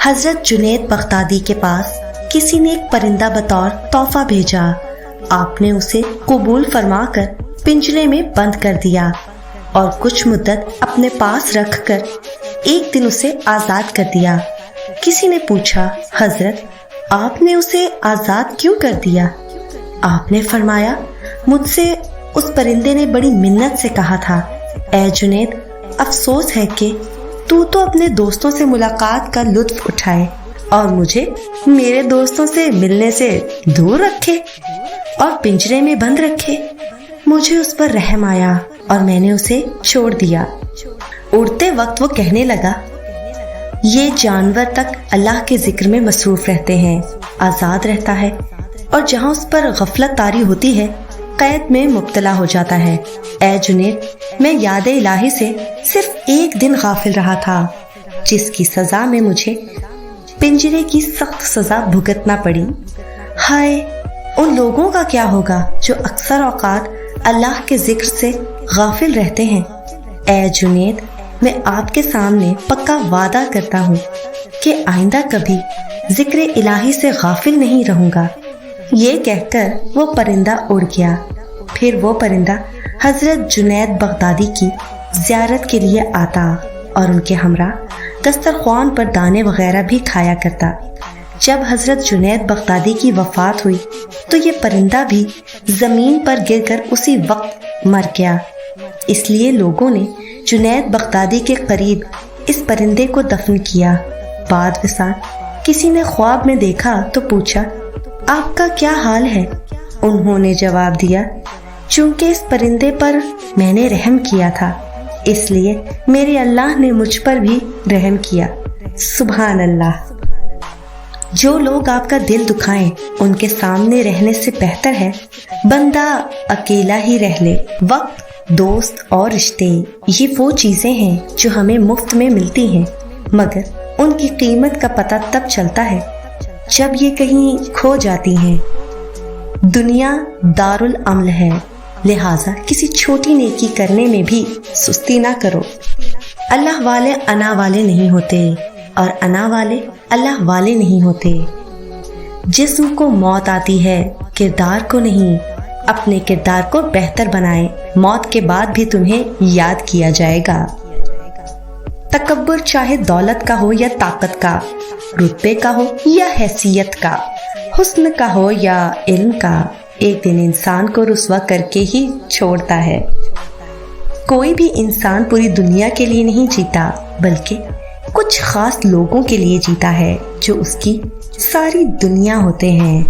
حضرت جنید بغدادی کے پاس کسی نے ایک پرندہ بطور تحفہ بھیجا۔ آپ نے اسے قبول فرما کر پنجرے میں بند کر دیا اور کچھ مدت اپنے پاس رکھ کر ایک دن اسے آزاد کر دیا۔ کسی نے پوچھا، حضرت آپ نے اسے آزاد کیوں کر دیا؟ آپ نے فرمایا، مجھ سے اس پرندے نے بڑی منت سے کہا تھا، اے جنید، افسوس ہے کہ تو اپنے دوستوں سے ملاقات کا لطف اٹھائے اور مجھے میرے دوستوں سے ملنے سے دور رکھے اور پنجرے میں بند رکھے۔ مجھے اس پر رحم آیا اور میں نے اسے چھوڑ دیا۔ اڑتے وقت وہ کہنے لگا، یہ جانور تک اللہ کے ذکر میں مصروف رہتے ہیں، آزاد رہتا ہے، اور جہاں اس پر غفلت طاری ہوتی ہے قید میں مبتلا ہو جاتا ہے۔ اے جنید، میں یاد الہی سے صرف ایک دن غافل رہا تھا، جس کی سزا میں مجھے پنجرے کی سخت سزا بھگتنا پڑی۔ ہائے، ان لوگوں کا کیا ہوگا جو اکثر اوقات اللہ کے ذکر سے غافل رہتے ہیں۔ اے جنید، میں آپ کے سامنے پکا وعدہ کرتا ہوں کہ آئندہ کبھی ذکر الہی سے غافل نہیں رہوں گا۔ یہ کہہ کر وہ پرندہ اڑ گیا۔ پھر وہ پرندہ حضرت جنید بغدادی کی زیارت کے لیے آتا اور ان کے ہمراہ دسترخوان پر دانے وغیرہ بھی کھایا کرتا۔ جب حضرت جنید بغدادی کی وفات ہوئی تو یہ پرندہ بھی زمین پر گر کر اسی وقت مر گیا۔ اس لیے لوگوں نے جنید بغدادی کے قریب اس پرندے کو دفن کیا۔ بعد وصال کسی نے خواب میں دیکھا تو پوچھا، آپ کا کیا حال ہے؟ انہوں نے جواب دیا، چونکہ اس پرندے پر میں نے رحم کیا تھا، اس لیے میرے اللہ نے مجھ پر بھی رحم کیا۔ سبحان اللہ۔ جو لوگ آپ کا دل دکھائیں ان کے سامنے رہنے سے بہتر ہے بندہ اکیلا ہی رہ لے۔ وقت، دوست اور رشتے، یہ وہ چیزیں ہیں جو ہمیں مفت میں ملتی ہیں، مگر ان کی قیمت کا پتہ تب چلتا ہے جب یہ کہیں کھو جاتی ہیں۔ دنیا دارالعمل ہے، لہٰذا کسی چھوٹی نیکی کرنے میں بھی سستی نہ کرو۔ اللہ والے انا والے نہیں ہوتے اور انا والے اللہ والے نہیں ہوتے۔ جسم کو موت آتی ہے، کردار کو نہیں۔ اپنے کردار کو بہتر بنائیں، موت کے بعد بھی تمہیں یاد کیا جائے گا۔ تکبر چاہے دولت کا ہو یا طاقت کا، رتبے کا ہو یا حیثیت کا، حسن کا ہو یا علم کا، ایک دن انسان کو رسوا کر کے ہی چھوڑتا ہے۔ کوئی بھی انسان پوری دنیا کے لیے نہیں جیتا، بلکہ کچھ خاص لوگوں کے لیے جیتا ہے جو اس کی ساری دنیا ہوتے ہیں۔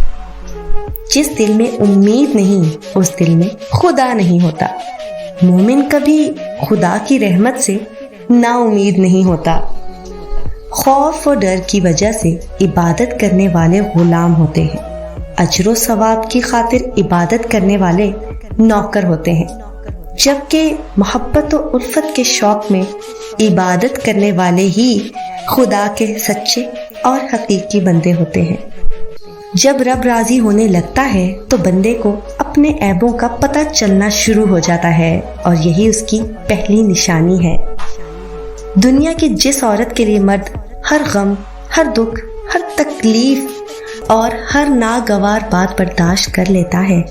جس دل میں امید نہیں، اس دل میں خدا نہیں ہوتا۔ مومن کبھی خدا کی رحمت سے نا امید نہیں ہوتا۔ خوف اور ڈر کی وجہ سے عبادت کرنے والے غلام ہوتے ہیں، اجر و ثواب کی خاطر عبادت کرنے والے نوکر ہوتے ہیں، جبکہ محبت و الفت کے شوق میں عبادت کرنے والے ہی خدا کے سچے اور حقیقی بندے ہوتے ہیں۔ جب رب راضی ہونے لگتا ہے تو بندے کو اپنے عیبوں کا پتہ چلنا شروع ہو جاتا ہے، اور یہی اس کی پہلی نشانی ہے۔ دنیا کی جس عورت کے لیے مرد ہر غم، ہر دکھ، ہر تکلیف اور ہر ناگوار بات برداشت کر لیتا ہے،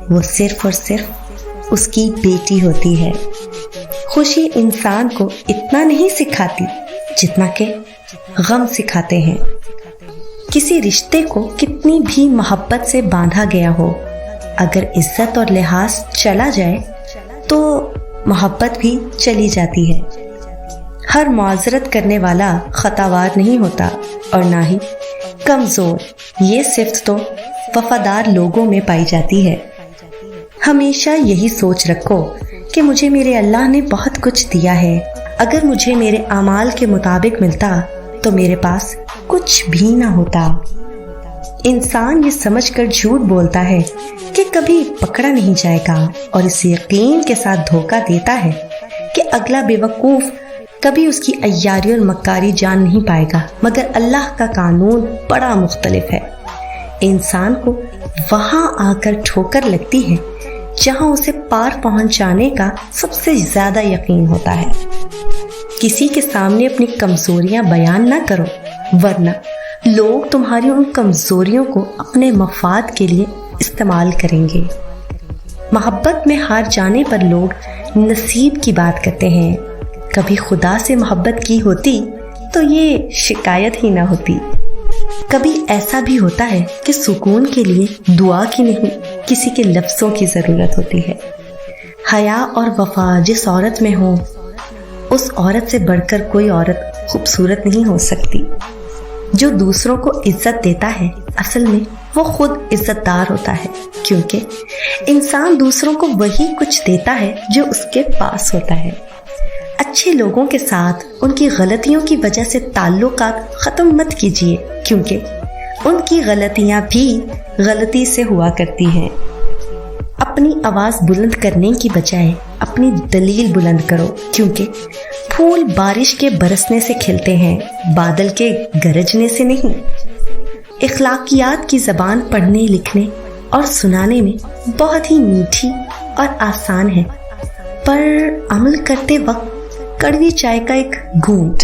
وہ صرف اور صرف اس کی بیٹی ہوتی ہے۔ خوشی انسان کو اتنا نہیں سکھاتی جتنا کہ غم سکھاتے ہیں۔ کسی رشتے کو کتنی بھی محبت سے باندھا گیا ہو، اگر عزت اور لحاظ چلا جائے تو محبت بھی چلی جاتی ہے۔ ہر معذرت کرنے والا خطاوار نہیں ہوتا اور نہ ہی کمزور، یہ صفت تو وفادار لوگوں میں پائی جاتی ہے۔ ہمیشہ یہی سوچ رکھو کہ مجھے میرے اللہ نے بہت کچھ دیا ہے، اگر مجھے میرے اعمال کے مطابق ملتا تو میرے پاس کچھ بھی نہ ہوتا۔ انسان یہ سمجھ کر جھوٹ بولتا ہے کہ کبھی پکڑا نہیں جائے گا، اور اس یقین کے ساتھ دھوکہ دیتا ہے کہ اگلا بے وقوف کبھی اس کی عیاری اور مکاری جان نہیں پائے گا، مگر اللہ کا قانون بڑا مختلف ہے۔ انسان کو وہاں آ کر ٹھوکر لگتی ہے جہاں اسے پار پہنچانے کا سب سے زیادہ یقین ہوتا ہے۔ کسی کے سامنے اپنی کمزوریاں بیان نہ کرو، ورنہ لوگ تمہاری ان کمزوریوں کو اپنے مفاد کے لیے استعمال کریں گے۔ محبت میں ہار جانے پر لوگ نصیب کی بات کرتے ہیں۔ کبھی خدا سے محبت کی ہوتی تو یہ شکایت ہی نہ ہوتی۔ کبھی ایسا بھی ہوتا ہے کہ سکون کے لیے دعا کی نہیں، کسی کے لفظوں کی ضرورت ہوتی ہے۔ حیا اور وفا جس عورت میں ہو، اس عورت سے بڑھ کر کوئی عورت خوبصورت نہیں ہو سکتی۔ جو دوسروں کو عزت دیتا ہے اصل میں وہ خود عزت دار ہوتا ہے، کیونکہ انسان دوسروں کو وہی کچھ دیتا ہے جو اس کے پاس ہوتا ہے۔ اچھے لوگوں کے ساتھ ان کی غلطیوں کی وجہ سے تعلقات ختم مت کیجیے، کیونکہ ان کی غلطیاں بھی غلطی سے ہوا کرتی ہیں۔ اپنی آواز بلند کرنے کی بجائے اپنی دلیل بلند کرو، کیونکہ پھول بارش کے برسنے سے کھلتے ہیں، بادل کے گرجنے سے نہیں۔ اخلاقیات کی زبان پڑھنے، لکھنے اور سنانے میں بہت ہی میٹھی اور آسان ہے، پر عمل کرتے وقت کڑوی چائے کا ایک گھونٹ۔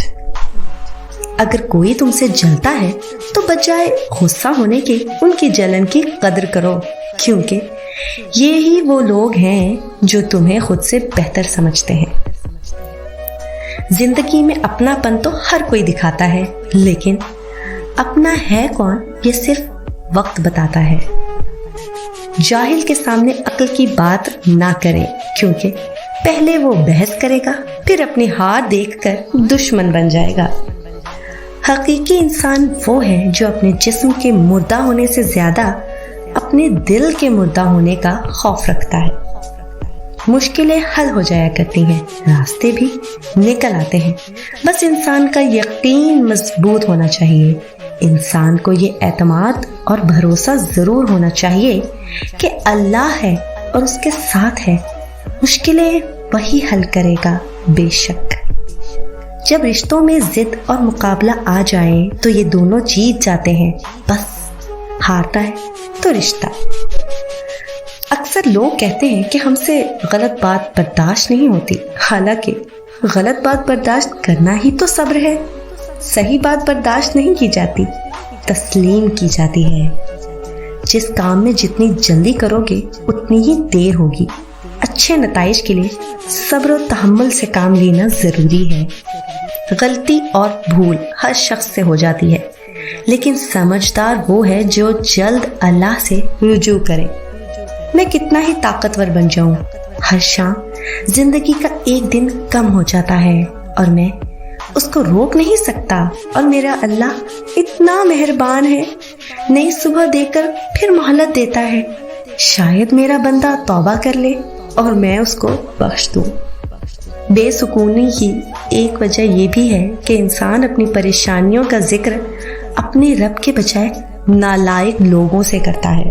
اگر کوئی تم سے جلتا ہے تو بجائے غصہ ہونے کے ان کی جلن کی قدر کرو، کیونکہ یہی وہ لوگ ہیں جو تمہیں خود سے بہتر سمجھتے ہیں۔ زندگی میں اپنا پن تو ہر کوئی دکھاتا ہے، لیکن اپنا ہے کون یہ صرف وقت بتاتا ہے۔ جاہل کے سامنے عقل کی بات نہ کریں، کیونکہ پہلے وہ بحث کرے گا، پھر اپنی ہار دیکھ کر دشمن بن جائے گا۔ حقیقی انسان وہ ہے جو اپنے جسم کے مردہ ہونے سے زیادہ اپنے دل کے مردہ ہونے کا خوف رکھتا ہے۔ مشکلیں حل ہو جایا کرتی ہیں، راستے بھی نکل آتے ہیں، بس انسان کا یقین مضبوط ہونا چاہیے۔ انسان کو یہ اعتماد اور بھروسہ ضرور ہونا چاہیے کہ اللہ ہے اور اس کے ساتھ ہے، مشکلیں وہی حل کرے گا بے شک۔ جب رشتوں میں ضد اور مقابلہ آ جائے تو یہ دونوں جیت جاتے ہیں، بس ہارتا ہے تو رشتہ۔ اکثر لوگ کہتے ہیں کہ ہم سے غلط بات برداشت نہیں ہوتی، حالانکہ غلط بات برداشت کرنا ہی تو صبر ہے۔ صحیح بات برداشت نہیں کی جاتی، تسلیم کی جاتی ہے۔ جس کام میں جتنی جلدی کرو گے اتنی ہی دیر ہوگی۔ اچھے نتائج کے لیے صبر و تحمل سے کام لینا ضروری ہے۔ غلطی اور بھول ہر شخص سے ہو جاتی ہے، لیکن سمجھدار وہ ہے جو جلد اللہ سے رجوع کرے۔ میں کتنا ہی طاقتور بن جاؤں، ہر شام زندگی کا ایک دن کم ہو جاتا ہے اور میں اس کو روک نہیں سکتا، اور میرا اللہ اتنا مہربان ہے، نئی صبح دے کر پھر مہلت دیتا ہے۔ شاید میرا بندہ توبہ کر لے اور میں اس کو بخش دوں۔ بے سکونی کی ایک وجہ یہ بھی ہے کہ انسان اپنی پریشانیوں کا ذکر اپنے رب کے بجائے نالائق لوگوں سے کرتا ہے۔